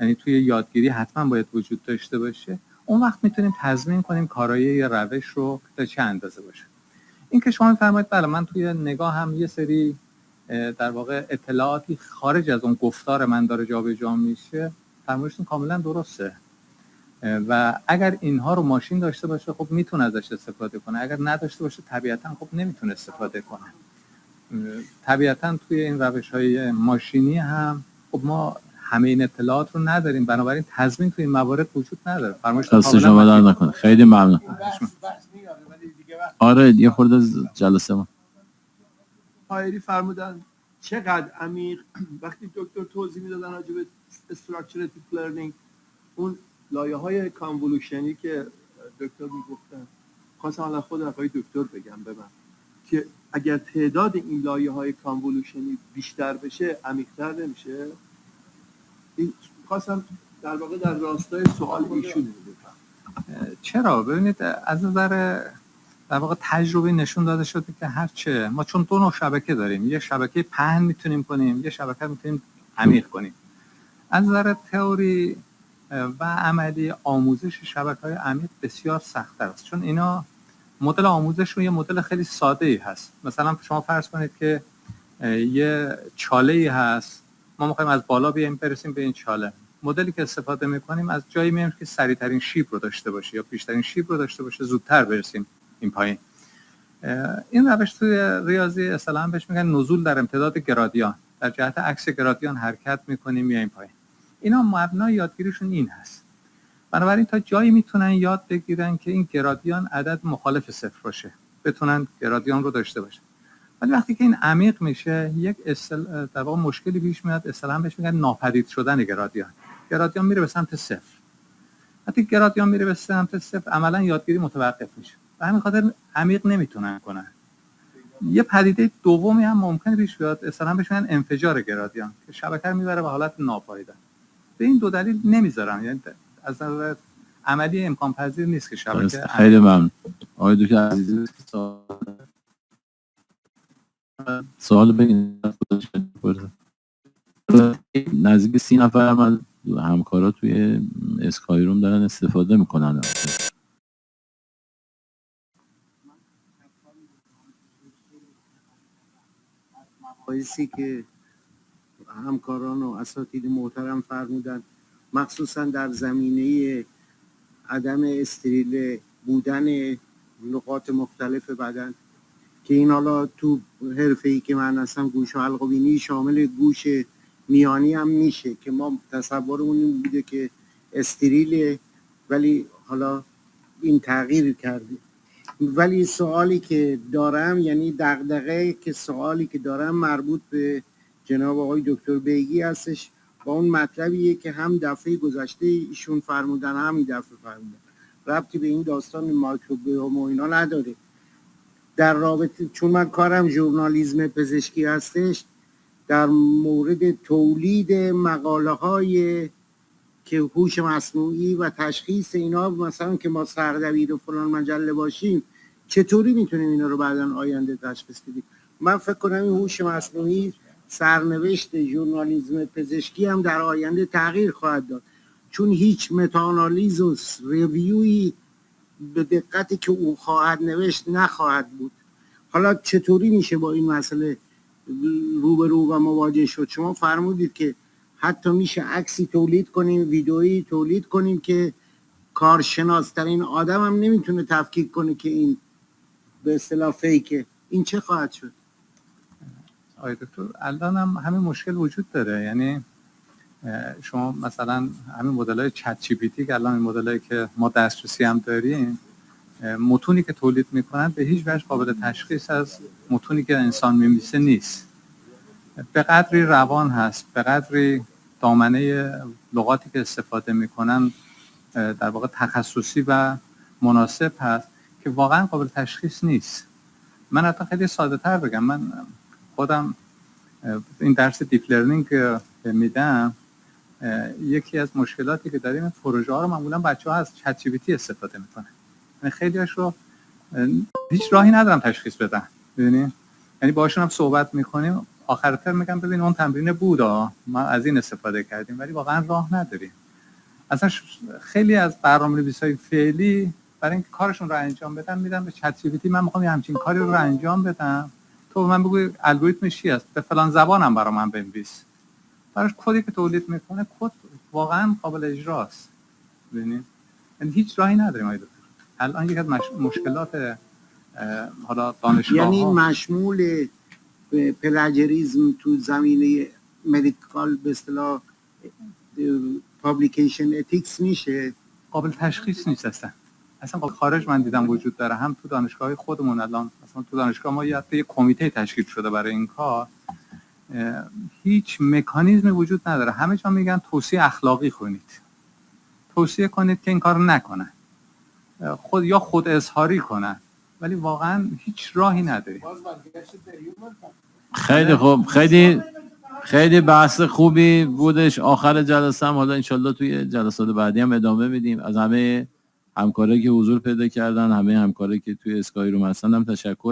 یعنی توی یادگیری حتما باید وجود داشته باشه، اون وقت میتونیم تضمین کنیم کارایی یه روش رو تا چه اندازه باشه. این که شما میفرمایید بله من توی نگاه هم یه سری در واقع اطلاعاتی خارج از اون گفتار من داره جابجا میشه، فرمایشتون کاملا درسته و اگر اینها رو ماشین داشته باشه خب میتونه ازش استفاده کنه، اگر نداشته باشه طبیعتاً خب نمیتونه استفاده کنه. طبیعتاً توی این روش‌های ماشینی هم خب ما همه این اطلاعات رو نداریم، بنابراین تضمین توی این موارد وجود نداره. دست شما در نکنه. خیلی ممنون. آره یه خورده جلسه ما هایری فرمودن چقدر عمیق. وقتی دکتر توضیح میدادن راجع به استراکچر دیپ لرنینگ، اون لایه‌های کانولوشنی که دکتر میگفتن، خواستم الان خود آقای دکتر بگم به من که اگر تعداد این لایه‌های کانولوشنی بیشتر بشه عمیق‌تر نمیشه؟ این خواستم در واقع در راستای سوال ایشون بگم. چرا؟ ببینید از نظر در واقع تجربه نشون داده شده که هرچه ما چون 2 نوع شبکه داریم، یه شبکه پهن میتونیم کنیم، یه شبکه میتونیم عمیق کنیم. از نظر تئوری و عملی آموزش شبکه‌های عمیق بسیار سخت‌تر است، چون اینا مدل آموزششون یه مدل خیلی ساده‌ای هست. مثلا شما فرض کنید که یه چاله‌ای هست، ما می‌خوایم از بالا بیایم برسیم به این چاله. مدلی که استفاده می‌کنیم از جایی میایم که سریع‌ترین شیب رو داشته باشه یا بیشترین شیب رو داشته باشه، زودتر برسیم این پایین. این روش توی ریاضی اصطلاحاً بهش میگن نزول در امتداد گرادیان، در جهت عکس گرادیان حرکت می‌کنیم میایم پایین. اینا مبنای یادگیریشون این هست. بنابراین تا جایی میتونن یاد بگیرن که این گرادیان عدد مخالف صفر باشه، بتونن گرادیان رو داشته باشن. ولی وقتی که این عمیق میشه یک در واقع مشکلی پیش میاد، اصطلاحاً بهش میگن ناپدید شدن گرادیان. گرادیان میره به سمت صفر. وقتی گرادیان میره به سمت صفر عملاً یادگیری متوقف میشه. به همین خاطر عمیق نمیتونن کنن. یه پدیده دومی هم ممکنه پیش بیاد، اصطلاحاً بهش میگن انفجار گرادیان که شبکه رو میبره به حالت ناپایدار. به این 2 دلیل نمیذارن، یعنی از نظر عملی امکان پذیر نیست که شبکه خیلی ممنون. آقای دکتر عزیزی سوال بگین. نزدیک 30 نفر هم از همکارا توی اسکای روم دارن استفاده میکنن. مباحثی که همکاران و اساتید محترم فرمودن، مخصوصا در زمینه عدم استریل بودن نقاط مختلف بدن، که این حالا تو حرفه‌ای که من هستم گوش و حلق و بینی شامل گوش میانی هم میشه که ما تصورمون این بوده که استریله، ولی حالا این تغییر کرده. ولی سوالی که دارم، یعنی دغدغه که سوالی که دارم مربوط به جناب آقای دکتر بیگی هستش، با اون مطلبیه که هم دفعه گذشته ایشون فرمودن هم این دفعه فرمودن، ربطی به این داستان مایکروبیوم و اینا نداره. در رابطه، چون من کارم ژورنالیسم پزشکی هستش، در مورد تولید مقاله های که هوش مصنوعی و تشخیص اینا، مثلا که ما سردبیر و فلان مجله باشیم، چطوری میتونیم اینا رو بعداً آینده تشخیص بدیم؟ من فکر کنم این هوش مصنوعی سرنوشت ژورنالیسم پزشکی هم در آینده تغییر خواهد داد، چون هیچ متاانالیز و ریویوی به دقتی که او خواهد نوشت نخواهد بود. حالا چطوری میشه با این مسئله روبرو و مواجه شد؟ شما فرمودید که حتی میشه عکسی تولید کنیم، ویدئویی تولید کنیم که کارشناس‌ترین آدم هم نمیتونه تفکیک کنه که این به اصطلاح فیکه. این چه خواهد شد؟ آقای دکتر الان هم همین مشکل وجود داره. یعنی شما مثلا همین مدل‌های چت جی پی تی که الان این مدل‌هایی که ما دسترسی هم داریم، متونی که تولید میکنن به هیچ وجه قابل تشخیص از متونی که انسان می‌نویسه نیست. به قدری روان هست، به قدری دامنه لغاتی که استفاده میکنن در واقع تخصصی و مناسب هست که واقعا قابل تشخیص نیست. من حتی خیلی ساده تر بگم، من خودم این درس دیپ لرنینگ میدم، یکی از مشکلاتی که داریم پروژه ها رو معمولا بچه‌ها از چت جی پی تی استفاده میکنن. یعنی خیلی‌هاش رو هیچ راهی ندارم تشخیص بدم. ببینید، یعنی باهاشون هم صحبت میکنیم، آخر ترم میگم ببین اون تمرین بود، ما از این استفاده کردیم، ولی واقعا راه نداریم. اصلا خیلی از برنامه‌نویسای فعلی برای اینکه کارشون رو انجام بدن میدن به چت جی پی تی، من میخوام همچین کاری رو انجام بدم، تو من بگو الگوریتمش چی است، به فلان زبانم برای من بنویس. براش کدی که تولید میکنه کد واقعا قابل اجراست. ببینید، یعنی هیچ راهی نداریم. آید الان یک از مشکلات حالا دانشگاه یعنی مشمول پلاجریزم تو زمینه مدیکال به اصطلاح پابلیکیشن اتیکس میشه؟ قابل تشخیص نیست اصلا خارج من دیدم وجود داره، هم تو دانشگاه خودمون الان مثلا تو دانشگاه ما یه کمیته تشکیل شده برای این کار، هیچ مکانیزمی وجود نداره. همه جا میگن توصیه اخلاقی کنید، توصیه کنید که این کار نکنن، خود اظهاری کنن، ولی واقعا هیچ راهی نداری. خیلی خوب، خیلی بحث خوبی بودش. آخر جلسه هم حالا انشالله توی جلسات بعدی هم ادامه میدیم. از همه همکارایی که حضور پیدا کردن، همه همکارایی که توی اسکای روم هستن هم تشکر.